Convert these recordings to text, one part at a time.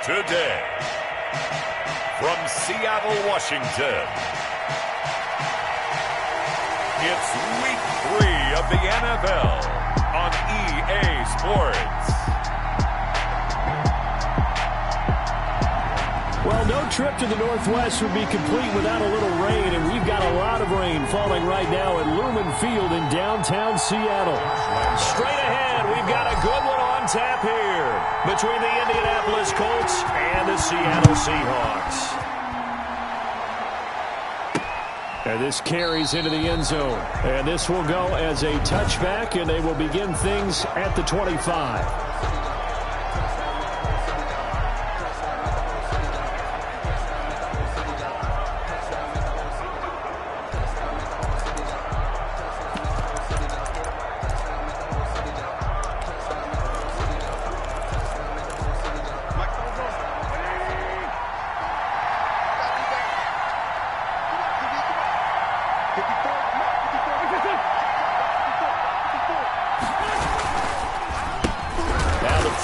Today, from Seattle, Washington, it's Week 3 of the NFL on EA Sports. Well, no trip to the Northwest would be complete without a little rain, and we've got a lot of rain falling right now at Lumen Field in downtown Seattle. Straight ahead, we've got a good one on tap here between the Indianapolis Colts and the Seattle Seahawks. And this carries into the end zone, and this will go as a touchback, and they will begin things at the 25.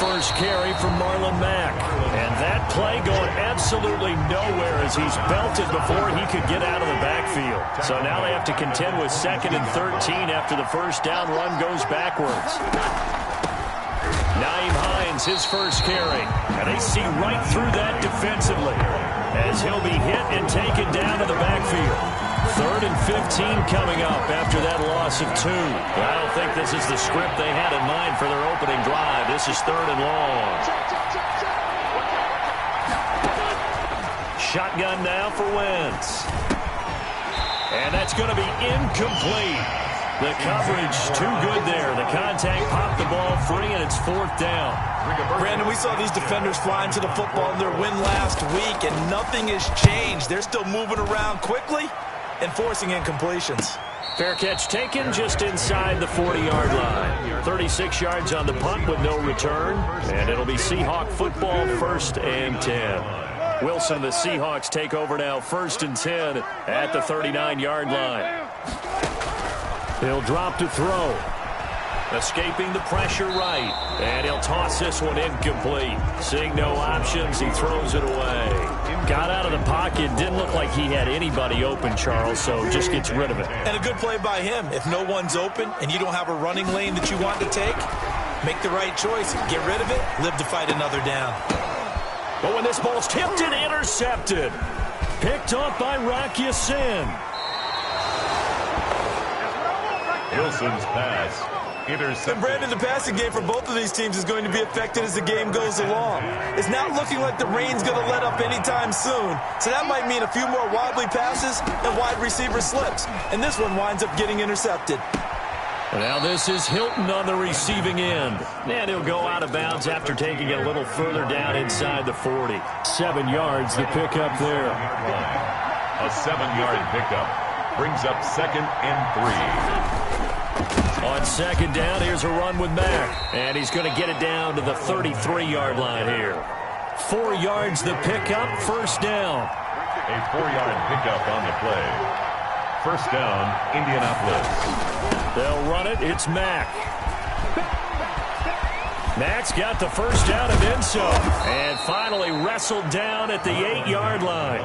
First carry from Marlon Mack. And that play going absolutely nowhere as he's belted before he could get out of the backfield. So now they have to contend with 2nd and 13 after the first down run goes backwards. Nyheim Hines, his first carry. And they see right through that defensively as he'll be hit and taken down to the backfield. 3rd and 15 coming up after that loss of 2. I don't think this is the script they had in mind for their opening drive. This is 3rd and long. Shotgun now for Wentz. And that's going to be incomplete. The coverage too good there. The contact popped the ball free, and it's 4th down. Brandon, we saw these defenders flying to the football in their win last week, and nothing has changed. They're still moving around quickly and forcing incompletions. Fair catch taken just inside the 40-yard line. 36 yards on the punt with no return. And it'll be Seahawk football, 1st and 10. Wilson, the Seahawks take over now, 1st and 10 at the 39-yard line. He'll drop to throw. Escaping the pressure right. And he'll toss this one incomplete. Seeing no options, he throws it away. Got out of the pocket. Didn't look like he had anybody open, Charles, so just gets rid of it. And a good play by him. If no one's open and you don't have a running lane that you want to take, make the right choice. Get rid of it. Live to fight another down. But when this ball's tipped and intercepted. Picked off by Rock Ya-Sin. Wilson's pass. And Brandon, the passing game for both of these teams is going to be affected as the game goes along. It's not looking like the rain's going to let up anytime soon. So that might mean a few more wobbly passes and wide receiver slips. And this one winds up getting intercepted. Now this is Hilton on the receiving end. And he'll go out of bounds after taking it a little further down inside the 40. 7 yards, the pickup there. A 7-yard pickup brings up 2nd and 3. On 2nd down, here's a run with Mack. And he's going to get it down to the 33-yard line here. 4 yards the pickup, 1st down. A 4-yard pickup on the play. 1st down, Indianapolis. They'll run it. It's Mack. Mack's got the 1st down and then some. And finally wrestled down at the 8-yard line.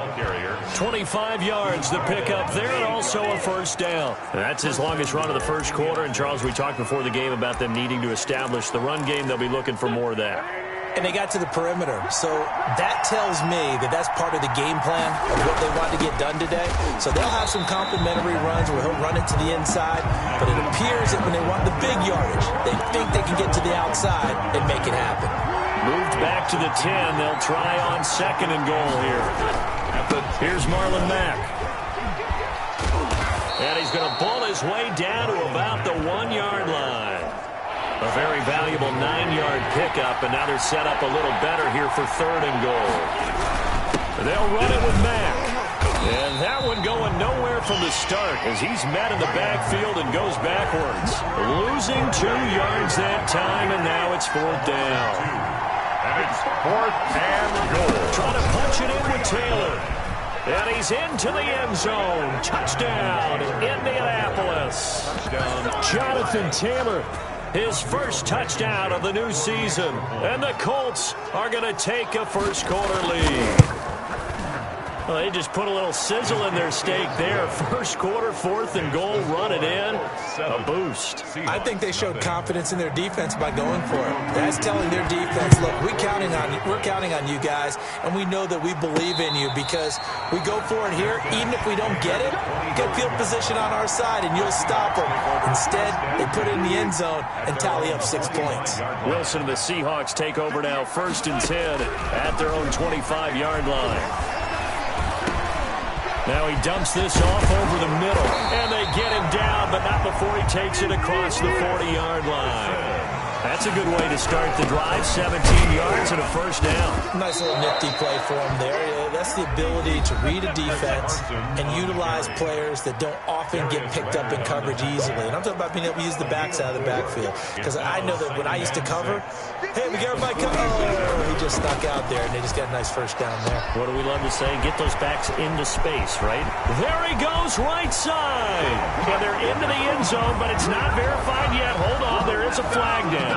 25 yards the pickup there, and also a 1st down. And that's his longest run of the first quarter. And, Charles, we talked before the game about them needing to establish the run game. They'll be looking for more of that. And they got to the perimeter. So that tells me that that's part of the game plan of what they want to get done today. So they'll have some complimentary runs where he'll run it to the inside. But it appears that when they want the big yardage, they think they can get to the outside and make it happen. Moved back to the 10. They'll try on 2nd and goal here. Here's Marlon Mack. And he's going to bull his way down to about the 1-yard line. A very valuable 9-yard pickup, and now they're set up a little better here for 3rd and goal. They'll run it with Mack. And that one going nowhere from the start as he's met in the backfield and goes backwards. Losing 2 yards that time, and now it's 4th down. And it's 4th and goal. Trying to punch it in with Taylor. And he's into the end zone. Touchdown, Indianapolis. Jonathan Taylor his first touchdown of the new season. And the Colts are going to take a first-quarter lead. Well, they just put a little sizzle in their steak there. First quarter, 4th and goal, run it in. A boost. I think they showed confidence in their defense by going for it. That's telling their defense, look, we're counting on you guys, and we know that we believe in you because we go for it here. Even if we don't get it, get field position on our side, and you'll stop them. Instead, they put it in the end zone and tally up 6 points. Wilson and the Seahawks take over now, 1st and 10 at their own 25-yard line. Now he dumps this off over the middle, and they get him down, but not before he takes it across the 40-yard line. That's a good way to start the drive, 17 yards and a first down. Nice little nifty play for him there. That's the ability to read a defense and utilize players that don't often get picked up in coverage easily. And I'm talking about being able to use the backside of the backfield. Because I know that when I used to cover, hey, we got everybody cover. Oh, he just snuck out there, and they just got a nice first down there. What do we love to say? Get those backs into space, right? There he goes, right side. And they're into the end zone, but it's not verified yet. Hold on, there is a flag down.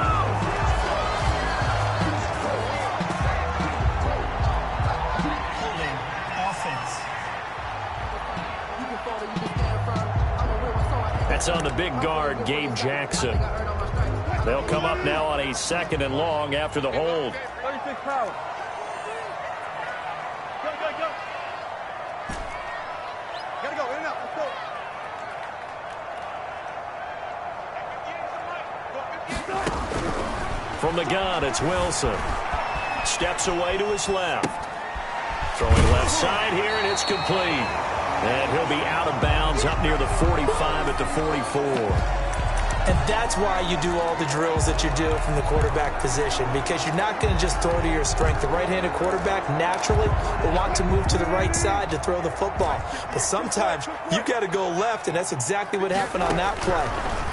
That's on the big guard, Gabe Jackson. They'll come up now on a 2nd and long after the hold. 36 power. Go. Gotta go, in and out. Let's go. From the gun, it's Wilson. Steps away to his left. Throwing left side here, and it's complete. And he'll be out of bounds up near the 45 at the 44. And that's why you do all the drills that you do from the quarterback position, because you're not going to just throw to your strength. The right-handed quarterback naturally will want to move to the right side to throw the football. But sometimes you've got to go left, and that's exactly what happened on that play.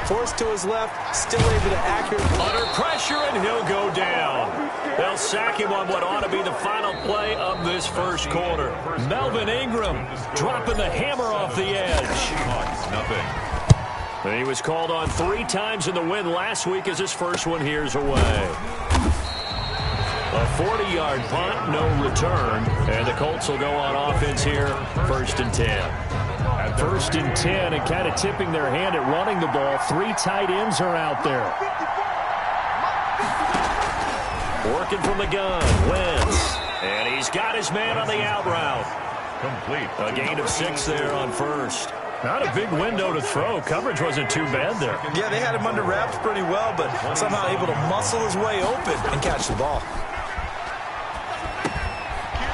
Forced to his left, still able to accurately. Under pressure, and he'll go down. They'll sack him on what ought to be the final play of this first quarter. Melvin Ingram dropping the hammer off the edge. Nothing. He was called on 3 times in the win last week as his first one here's away. A 40-yard punt, no return, and the Colts will go on offense here, 1st and 10. At 1st and 10, and kind of tipping their hand at running the ball. 3 tight ends are out there. Working from the gun, Wentz, and he's got his man on the out route. Complete. A gain of 6 there on 1st. Not a big window to throw. Coverage wasn't too bad there. Yeah, they had him under wraps pretty well, but somehow able to muscle his way open and catch the ball.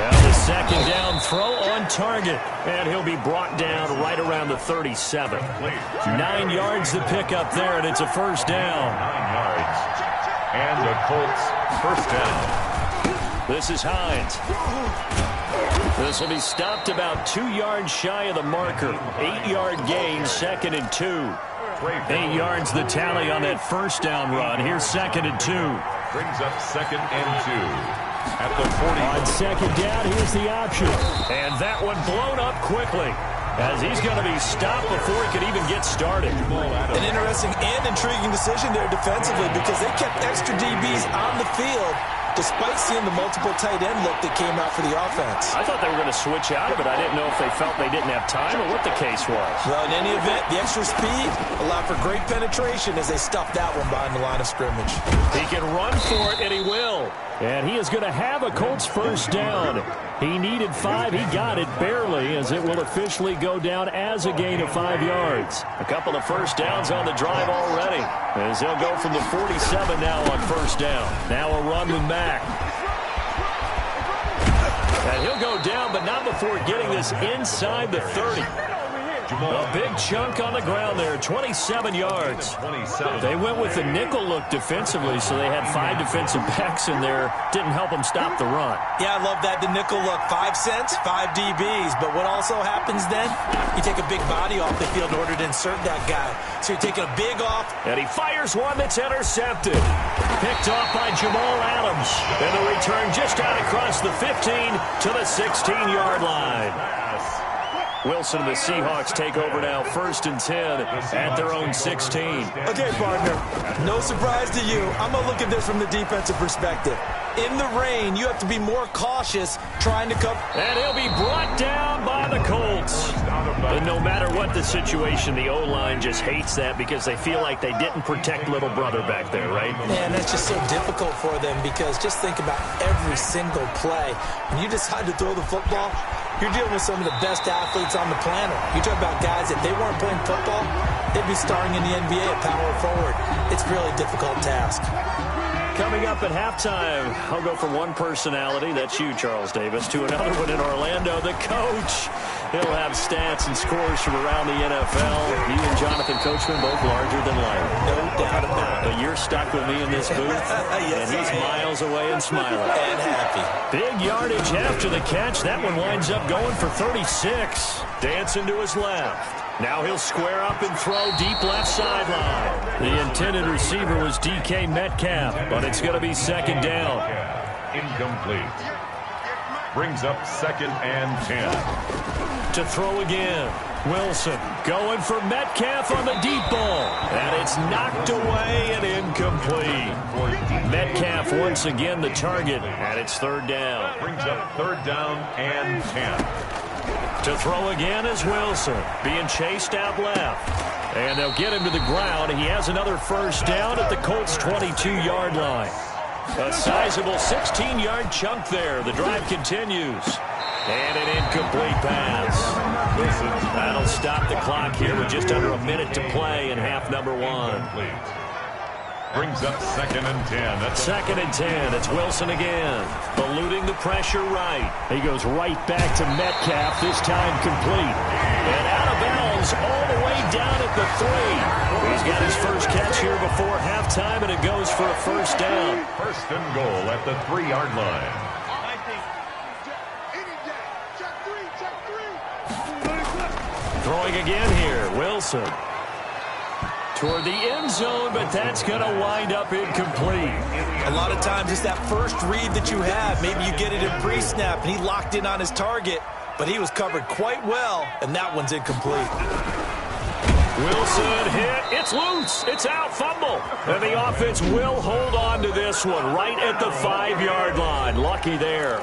Now the 2nd down throw on target, and he'll be brought down right around the 37. 9 yards to pick up there, and it's a first down. 9 yards. And the Colts first down. This is Hines. This will be stopped about 2 yards shy of the marker. 8-yard gain, 2nd and 2. 8 yards the tally on that first down run. Here's 2nd and 2. Brings up 2nd and 2. At the 40. On 2nd down, here's the option. And that one blown up quickly, as he's going to be stopped before he could even get started. An interesting and intriguing decision there defensively, because they kept extra DBs on the field despite seeing the multiple tight end look that came out for the offense. I thought they were going to switch out of it. I didn't know if they felt they didn't have time or what the case was. Well, in any event, the extra speed allowed for great penetration as they stuffed that one behind the line of scrimmage. He can run for it, and he will. And he is going to have a Colts first down. He needed 5. He got it barely, as it will officially go down as a gain of 5 yards. A couple of first downs on the drive already, as he'll go from the 47 now on first down. Now a run with Mack. And he'll go down, but not before getting this inside the 30. A big chunk on the ground there, 27 yards. They went with the nickel look defensively, so they had 5 defensive backs in there. Didn't help them stop the run. Yeah, I love that, the nickel look. 5 cents, 5 DBs. But what also happens then, you take a big body off the field in order to insert that guy. So you're taking a big off. And he fires one that's intercepted. Picked off by Jamal Adams. And the return just out across the 15 to the 16-yard line. Wilson and the Seahawks take over now, 1st and 10 at their own 16. Okay, partner, no surprise to you. I'm going to look at this from the defensive perspective. In the rain, you have to be more cautious trying to come. And he'll be brought down by the Colts. But no matter what the situation, the O-line just hates that because they feel like they didn't protect little brother back there, right? Man, that's just so difficult for them because just think about every single play. When you decide to throw the football, you're dealing with some of the best athletes on the planet. You talk about guys, if they weren't playing football, they'd be starring in the NBA at power forward. It's a really difficult task. Coming up at halftime, I'll go from one personality, that's you, Charles Davis, to another one in Orlando, the coach. He'll have stats and scores from around the NFL. He and Jonathan Coachman both larger than life. No doubt about it. But you're stuck with me in this booth, yes, and he's miles away and smiling. And happy. Big yardage after the catch. That one winds up going for 36. Dancing to his left. Now he'll square up and throw deep left sideline. The intended receiver was DK Metcalf, but it's going to be 2nd down. Incomplete. Brings up 2nd and 10. To throw again. Wilson going for Metcalf on the deep ball. And it's knocked away and incomplete. Metcalf once again the target, and it's 3rd down. Brings up 3rd down and 10. To throw again is Wilson, being chased out left. And they'll get him to the ground. He has another 1st down at the Colts' 22-yard line. A sizable 16-yard chunk there. The drive continues. And an incomplete pass. That'll stop the clock here with just under a minute to play in half number 1. Brings up 2nd and 10. That's 2nd and 10. It's Wilson again. Eluding the pressure right. He goes right back to Metcalf, this time complete. And out of bounds all the way down at the 3. He's got his first catch here before halftime, and it goes for a 1st down. 1st and goal at the 3-yard line. Throwing again here, Wilson. Toward the end zone, but that's going to wind up incomplete. A lot of times it's that first read that you have. Maybe you get it in pre-snap, and he locked in on his target, but he was covered quite well, and that one's incomplete. Wilson hit. It's loose. It's out. Fumble. And the offense will hold on to this one right at the 5-yard line. Lucky there.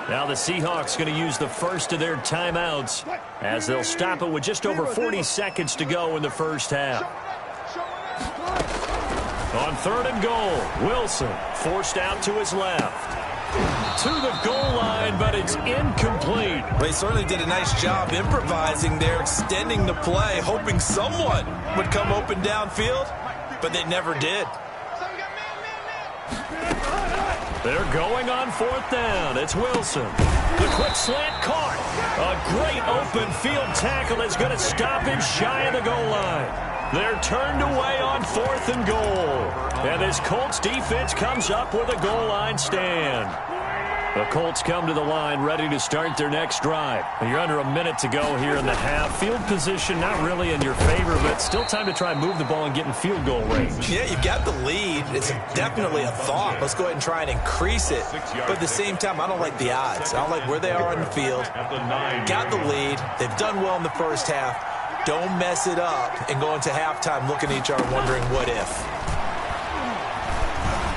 Now the Seahawks going to use the first of their timeouts as they'll stop it with just over 40 seconds to go in the first half. On 3rd and goal, Wilson forced out to his left. To the goal line, but it's incomplete. They certainly did a nice job improvising there, extending the play, hoping someone would come open downfield, but they never did. They're going on 4th down. It's Wilson. The quick slant caught. A great open field tackle is going to stop him shy of the goal line. They're turned away on 4th and goal. And this Colts defense comes up with a goal line stand. The Colts come to the line ready to start their next drive. You're under a minute to go here in the half. Field position not really in your favor, but still time to try and move the ball and get in field goal range. Yeah, you've got the lead. It's definitely a thought. Let's go ahead and try and increase it. But at the same time, I don't like the odds. I don't like where they are on the field. Got the lead. They've done well in the first half. Don't mess it up and go into halftime looking at each other wondering what if.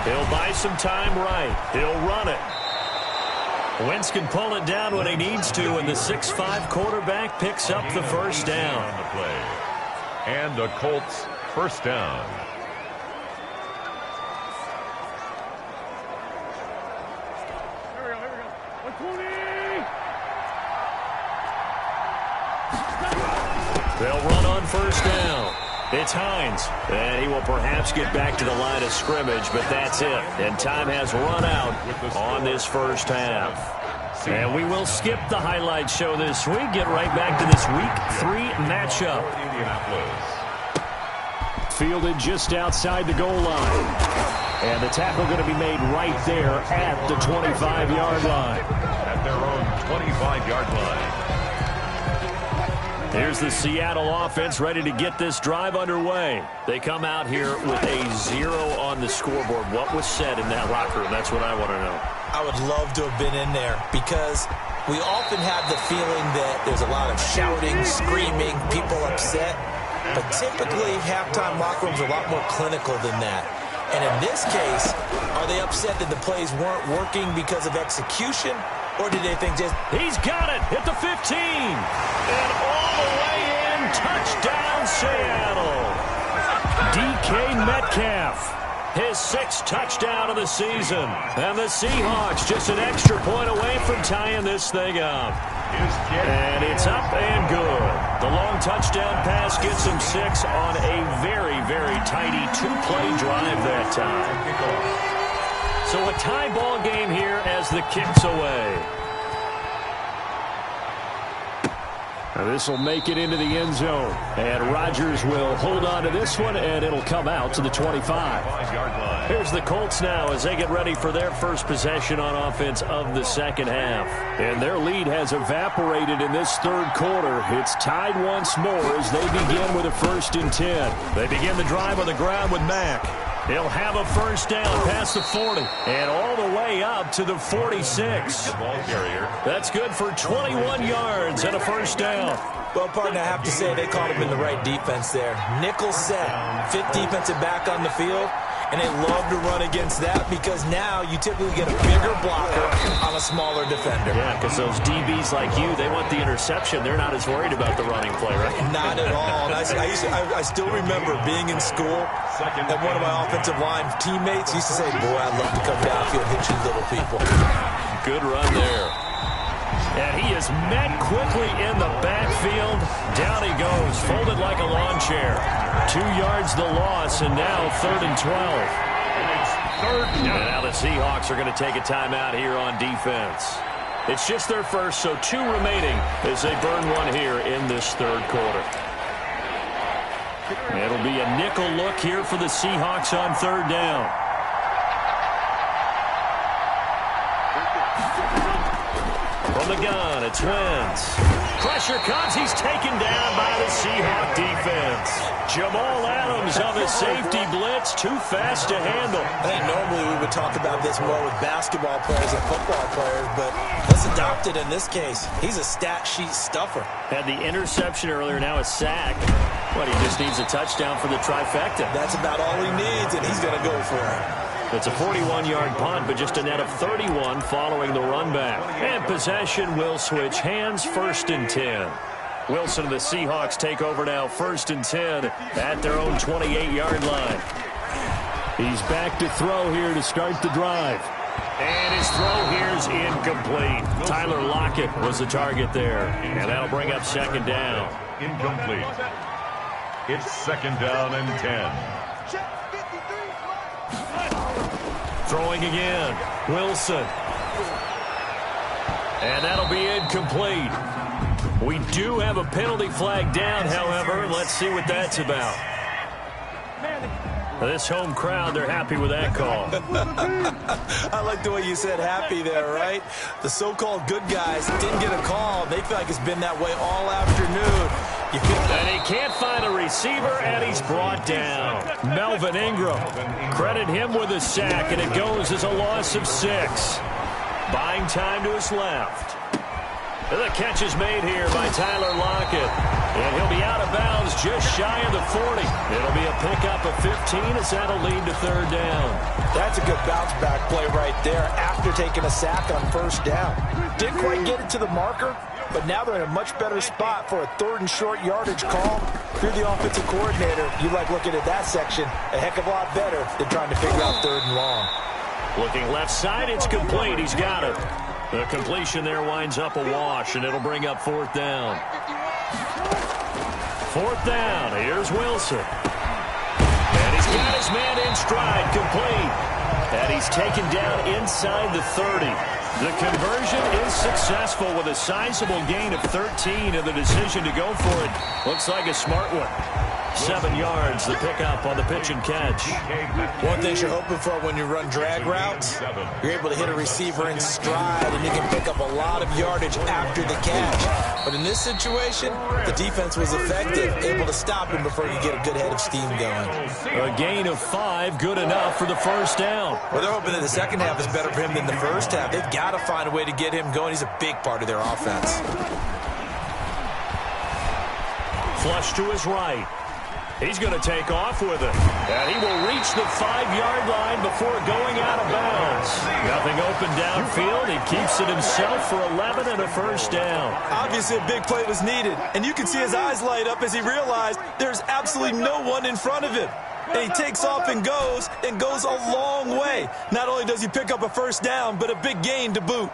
He'll buy some time right. He'll run it. Wentz can pull it down when he needs to, and the 6'5" quarterback picks up the 1st down. On the play. And the Colts 1st down. Here we go. 120. They'll run on 1st down. It's Hines, and he will perhaps get back to the line of scrimmage, but that's it. And time has run out on this first half. And we will skip the highlight show this week. Get right back to this Week 3 matchup. Fielded just outside the goal line. And the tackle going to be made right there at the 25-yard line. At their own 25-yard line. Here's the Seattle offense ready to get this drive underway. They come out here with a 0 on the scoreboard. What was said in that locker room? That's what I want to know. I I would love to have been in there because we often have the feeling that there's a lot of shouting, screaming, people upset. But typically, halftime locker rooms are a lot more clinical than that. And in this case, are they upset that the plays weren't working because of execution? Or did they think just... He's got it at the 15. And all the way in, touchdown Seattle. DK Metcalf. His 6th touchdown of the season. And the Seahawks just an extra point away from tying this thing up. And it's up and good. The long touchdown pass gets him 6 on a very, very tidy 2-play drive that time. So a tie ball game here as the kick's away. This will make it into the end zone. And Rodgers will hold on to this one, and it'll come out to the 25. Here's the Colts now as they get ready for their first possession on offense of the second half. And their lead has evaporated in this third quarter. It's tied once more as they begin with a 1st and 10. They begin the drive on the ground with Mack. He'll have a first down past the 40 and all the way up to the 46. That's good for 21 yards and a first down. Well, partner, I have to say they caught him in the right defense there. Nickel set, 5th defensive back on the field, and they love to run against that because now you typically get a bigger blocker on a smaller defender. Yeah, because those DBs like you, they want the interception. They're not as worried about the running play, right? Not at all. I still remember being in school, and one of my offensive line teammates used to say, boy, I'd love to come downfield and hit you little people. Good run there. And he is met quickly in the backfield. Down he goes, folded like a lawn chair. 2 yards the loss, and now 3rd and 12. And now the Seahawks are going to take a timeout here on defense. It's just their first, so 2 remaining as they burn one here in this third quarter. It'll be a nickel look here for the Seahawks on 3rd down. From the gun, it's Wentz. Pressure comes. He's taken down by the Seahawk defense. Jamal Adams on the safety blitz. Too fast to handle. I think normally we would talk about this more with basketball players and football players, but let's adopt it in this case. He's a stat sheet stuffer. Had the interception earlier, now a sack. But he just needs a touchdown for the trifecta. That's about all he needs, and he's going to go for it. It's a 41-yard punt, but just a net of 31 following the run back. And possession will switch hands, 1st and 10. Wilson and the Seahawks take over now, 1st and 10 at their own 28-yard line. He's back to throw here to start the drive. And his throw here is incomplete. Tyler Lockett was the target there. And that'll bring up 2nd down. Incomplete. It's 2nd down and 10. Throwing again. Wilson. And that'll be incomplete. We do have a penalty flag down, however. Let's see what that's about. This home crowd, they're happy with that call. I like the way you said happy there, right? The so-called good guys didn't get a call. They feel like it's been that way all afternoon. And he can't find a receiver, and he's brought down. Melvin Ingram. Credit him with a sack, and it goes as a loss of 6. Buying time to his left. And the catch is made here by Tyler Lockett. And he'll be out of bounds just shy of the 40. It'll be a pickup of 15 as that'll lead to 3rd down. That's a good bounce back play right there after taking a sack on 1st down. Didn't quite get it to the marker, but now they're in a much better spot for a 3rd and short yardage call. If you're the offensive coordinator, you like looking at that section a heck of a lot better than trying to figure out 3rd and long. Looking left side, it's complete. He's got it. The completion there winds up a wash, and it'll bring up 4th down. 4th down. Here's Wilson. And he's got his man in stride, complete. And he's taken down inside the 30. The conversion is successful with a sizable gain of 13, and the decision to go for it looks like a smart one. 7 yards, the pickup on the pitch and catch. One thing you're hoping for when you run drag routes, you're able to hit a receiver in stride, and you can pick up a lot of yardage after the catch. But in this situation, the defense was effective, able to stop him before you get a good head of steam going. A gain of 5, good enough for the first down. Well, they're hoping that the second half is better for him than the first half. They've got to find a way to get him going. He's a big part of their offense. Flush to his right. He's going to take off with it. And he will reach the 5-yard line before going out of bounds. Nothing open downfield. He keeps it himself for 11 and a first down. Obviously, a big play was needed. And you can see his eyes light up as he realized there's absolutely no one in front of him. And he takes off and goes a long way. Not only does he pick up a first down, but a big gain to boot.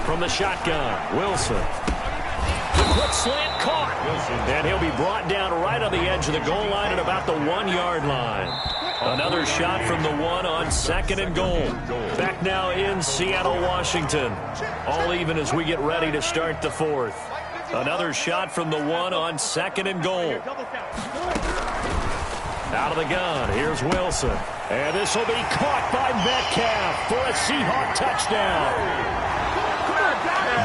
From the shotgun, Wilson. The quick slant caught. And he'll be brought down right on the edge of the goal line at about the 1-yard line. Another shot from the 1 on 2nd and goal. Back now in Seattle, Washington. All even as we get ready to start the 4th. Another shot from the 1 on 2nd and goal. Out of the gun, here's Wilson. And this will be caught by Metcalf for a Seahawk touchdown.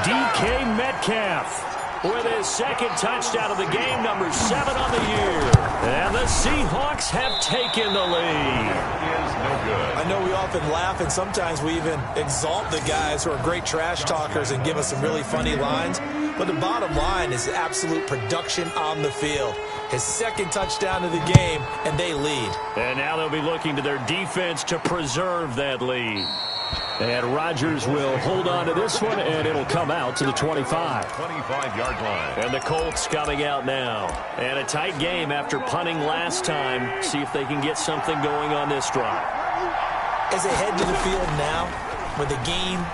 DK Metcalf with his 2nd touchdown of the game, number 7 on the year. And the Seahawks have taken the lead. I know we often laugh, and sometimes we even exalt the guys who are great trash talkers and give us some really funny lines. But the bottom line is absolute production on the field. His 2nd touchdown of the game, and they lead. And now they'll be looking to their defense to preserve that lead. And Rodgers will hold on to this one, and it'll come out to the 25. 25-yard line. And the Colts coming out now. And a tight game after punting last time. See if they can get something going on this drive. As they head to the field now, with the game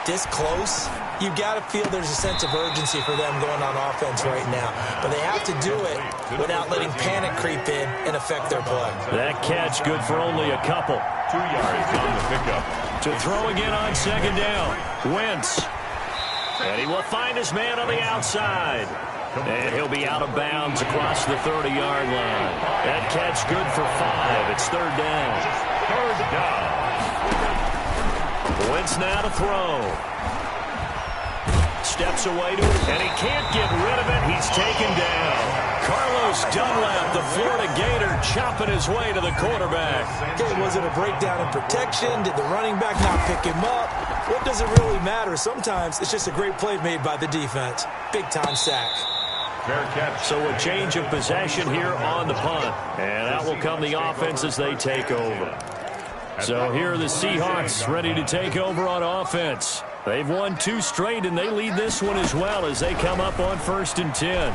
this close, you've got to feel there's a sense of urgency for them going on offense right now. But they have to do it without letting panic creep in and affect their play. That catch good for only a couple. 2 yards on the pickup. To throw again on 2nd down. Wentz. And he will find his man on the outside. And he'll be out of bounds across the 30-yard line. That catch good for 5. It's 3rd down. 3rd down. Wentz now to throw. Steps away to it, and he can't get rid of it. He's taken down. Carlos Dunlap, the Florida Gator, chopping his way to the quarterback. Okay, was it a breakdown in protection? Did the running back not pick him up? What does it really matter? Sometimes it's just a great play made by the defense. Big-time sack. Fair catch. So a change of possession here on the punt. And out will come the offense as they take over. So here are the Seahawks ready to take over on offense. They've won 2 straight, and they lead this one as well as they come up on 1st and 10.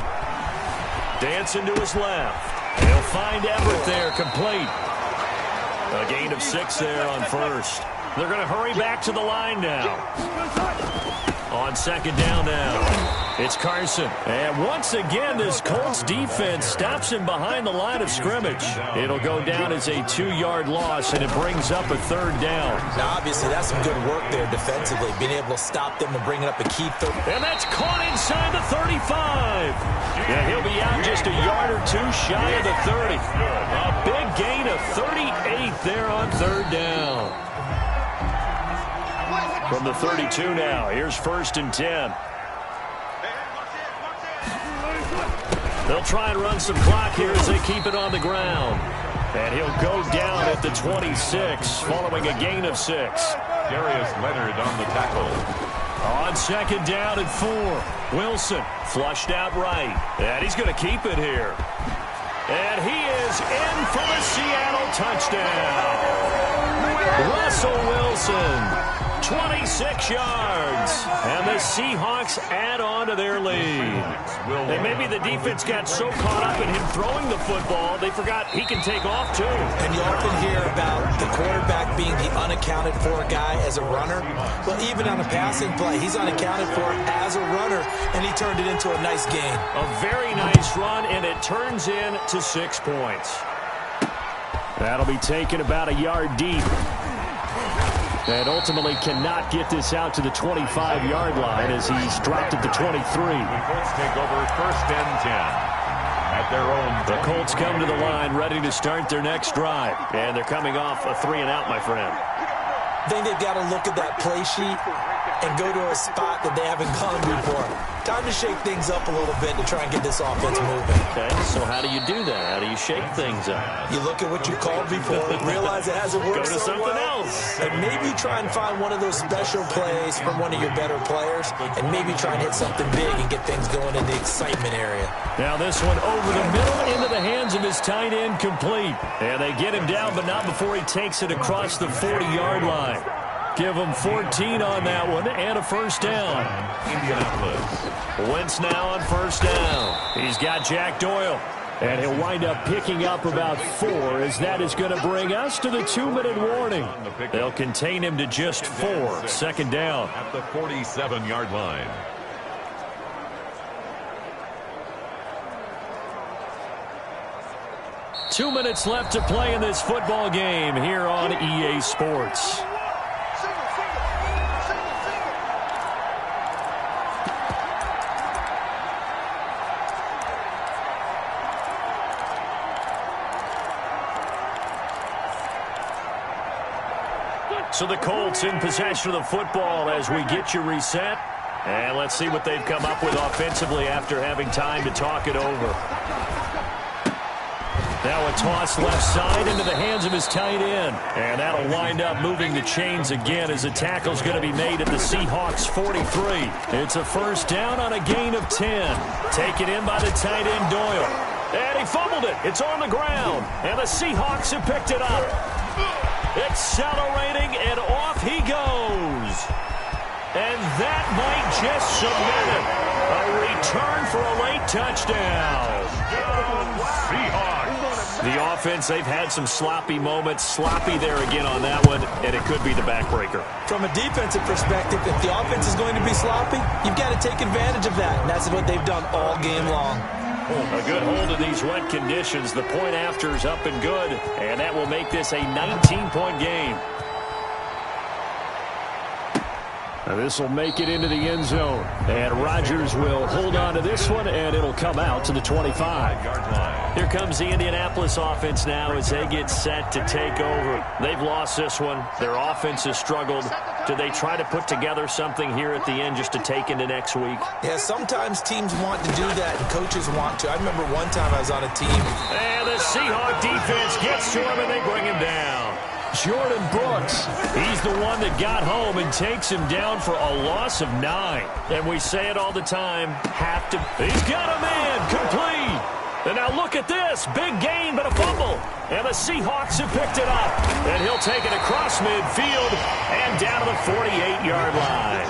Dancing to his left. He'll find Everett there, complete. A gain of 6 there on 1st. They're going to hurry back to the line now. On 2nd down now. It's Carson. And once again, this Colts defense stops him behind the line of scrimmage. It'll go down as a 2-yard loss, and it brings up a 3rd down. Now, obviously, that's some good work there defensively, being able to stop them and bring it up a key 3rd. And that's caught inside the 35. And he'll be out just a yard or 2 shy of the 30. A big gain of 38 there on 3rd down. From the 32 now, here's 1st and 10. They'll try and run some clock here as they keep it on the ground. And he'll go down at the 26 following a gain of 6. Darius Leonard on the tackle. On 2nd down and 4. Wilson flushed out right. And he's going to keep it here. And he is in for the Seattle touchdown. Russell Wilson. 26 yards. And the Seahawks add on to their lead. And maybe the defense got so caught up in him throwing the football, they forgot he can take off too. And you often hear about the quarterback being the unaccounted for guy as a runner. Well, even on a passing play, he's unaccounted for as a runner, and he turned it into a nice game. A very nice run, and it turns into 6 points. That'll be taken about a yard deep. And ultimately cannot get this out to the 25-yard line as he's dropped at the 23. The Colts take over 1st and 10 at their own. The Colts come to the line ready to start their next drive. And they're coming off a 3-and-out, my friend. I think they've got to look at that play sheet and go to a spot that they haven't gone before. Time to shake things up a little bit to try and get this offense moving. Okay, so how do you do that? How do you shake things up? You look at what you called before, realize it hasn't worked Go to so something well, else. and maybe try and find one of those special plays from one of your better players, and maybe try and hit something big and get things going in the excitement area. Now this one over the middle into the hands of his tight end, complete. And they get him down, but not before he takes it across the 40-yard line. Give him 14 on that one and a 1st down. Indianapolis. Wentz now on 1st down. He's got Jack Doyle. And he'll wind up picking up about 4 as that is going to bring us to the 2-minute warning. They'll contain him to just 4. 2nd down. At the 47-yard line. Two minutes left to play in this football game here on EA Sports. So the Colts in possession of the football as we get you reset. And let's see what they've come up with offensively after having time to talk it over. Now a toss left side into the hands of his tight end. And that'll wind up moving the chains again as the tackle's going to be made at the Seahawks 43. It's a 1st down on a gain of 10. Taken in by the tight end Doyle. And he fumbled it. It's on the ground. And the Seahawks have picked it up. Accelerating, and off he goes. And that might just cement it. A return for a late touchdown. Seahawks. The offense, they've had some sloppy moments. Sloppy there again on that one, and it could be the backbreaker. From a defensive perspective, if the offense is going to be sloppy, you've got to take advantage of that. And that's what they've done all game long. A good hold of these wet conditions. The point after is up and good, and that will make this a 19-point game. Now this will make it into the end zone, and Rodgers will hold on to this one, and it'll come out to the 25-yard line. Here comes the Indianapolis offense now as they get set to take over. They've lost this one. Their offense has struggled. Do they try to put together something here at the end just to take into next week? Yeah, sometimes teams want to do that, and coaches want to. I remember one time I was on a team. And the Seahawk defense gets to him, and they bring him down. Jordan Brooks, he's the one that got home and takes him down for a loss of 9. And we say it all the time, he's got a man, complete. And now look at this, big gain but a fumble. And the Seahawks have picked it up. And he'll take it across midfield and down to the 48-yard line.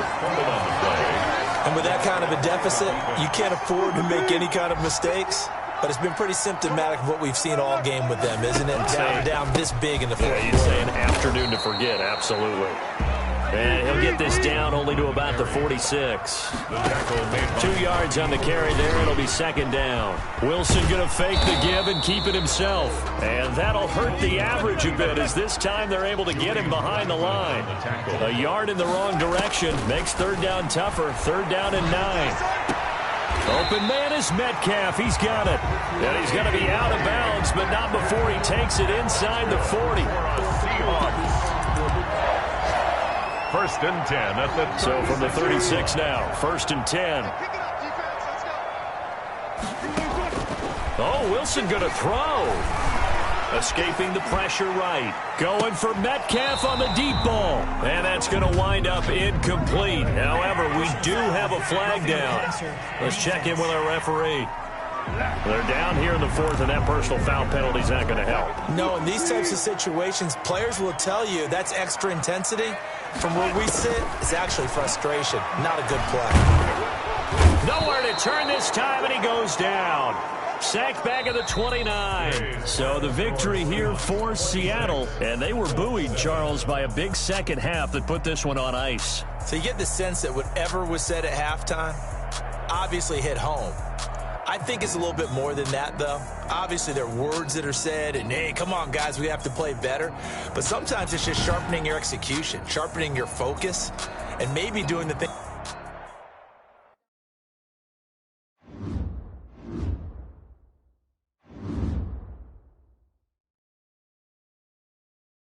And with that kind of a deficit, you can't afford to make any kind of mistakes. But it's been pretty symptomatic of what we've seen all game with them, isn't it? Down this big in the fourth quarter. You'd say an afternoon to forget, absolutely. And he'll get this down only to about the 46. 2 yards on the carry there. It'll be 2nd down. Wilson going to fake the give and keep it himself. And that'll hurt the average a bit as this time they're able to get him behind the line. A yard in the wrong direction makes 3rd down tougher. 3rd down and 9. Open man is Metcalf. He's got it. And he's going to be out of bounds, but not before he takes it inside the 40. 1st and 10 at the... So from the 36 now, 1st and 10. Oh, Wilson going to throw. Escaping the pressure right. Going for Metcalf on the deep ball. And that's going to wind up incomplete. However, we do have a flag down. Let's check in with our referee. They're down here in the 4th, and that personal foul penalty is not going to help. No, in these types of situations, players will tell you that's extra intensity. From where we sit, it's actually frustration. Not a good play. Nowhere to turn this time, and he goes down. Sacked back at the 29. So the victory here for Seattle. And they were buoyed, Charles, by a big second half that put this one on ice. So you get the sense that whatever was said at halftime obviously hit home. I think it's a little bit more than that, though. Obviously, there are words that are said, and, hey, come on, guys, we have to play better. But sometimes it's just sharpening your execution, sharpening your focus, and maybe doing the thing